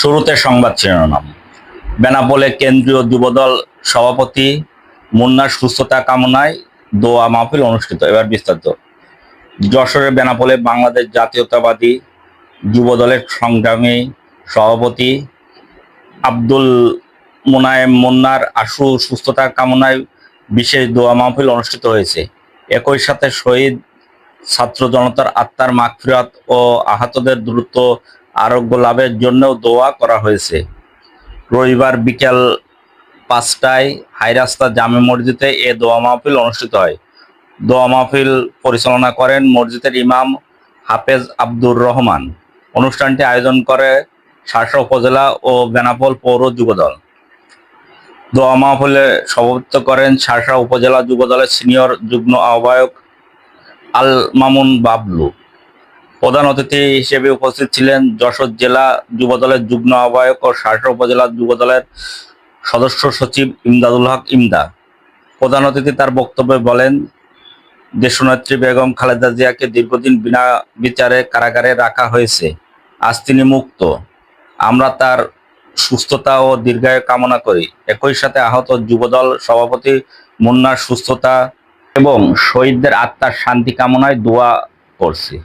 শুরুতে সংবাদ শিরোনাম। বেনাপোলে কেন্দ্রীয় যুবদল সভাপতি মুন্নার সুস্থতা কামনায় দোয়া মাহফিল অনুষ্ঠিত। এবার বিস্তারিত। যশোরের বেনাপোলে বাংলাদেশ জাতীয়তাবাদী যুবদলের সংগ্রামী সভাপতি আব্দুল মোনায়েম মুন্নার আশু সুস্থতা কামনায় বিশেষ দোয়া মাহফিল অনুষ্ঠিত হয়েছে। একই সাথে শহীদ ছাত্র জনতার আত্মার মাগফিরাত ও আহতদের দ্রুত আরোগ্য লাভের জন্যও দোয়া করা হয়েছে। রবিবার বিকেল 5টায় হাইরাস্তা জামে মসজিদে এ দোয়া মাহফিল অনুষ্ঠিত হয়। দোয়া মাহফিল পরিচালনা করেন মসজিদের ইমাম হাফেজ আব্দুর রহমান। অনুষ্ঠানটি আয়োজন করে শার্শা উপজেলা ও বেনাপোল পৌর যুবদল। দোয়া মাহফিলে সভাপতিত্ব করেন শার্শা উপজেলা যুবদলের সিনিয়র যুগ্ম আহ্বায়ক আল মামুন বাবলু। প্রধান অতিথি হিসেবে উপস্থিত ছিলেন যশোর জেলা যুবদলের যুগ্ম আহ্বায়ক ও শার্শা উপজেলা যুবদলের সদস্য সচিব ইমদাদুল হক ইমদা। প্রধান অতিথি তার বক্তব্যে বলেন, দেশনেত্রী বেগম খালেদা জিয়াকে দীর্ঘদিন বিনা বিচারে কারাগারে রাখা হয়েছে। আজ তিনি মুক্ত। আমরা তার সুস্থতা ও দীর্ঘায়ু কামনা করি। একই সাথে আহত যুবদল সভাপতি মুন্নার সুস্থতা এবং শহীদদের আত্মার শান্তি কামনায় দোয়া করছি।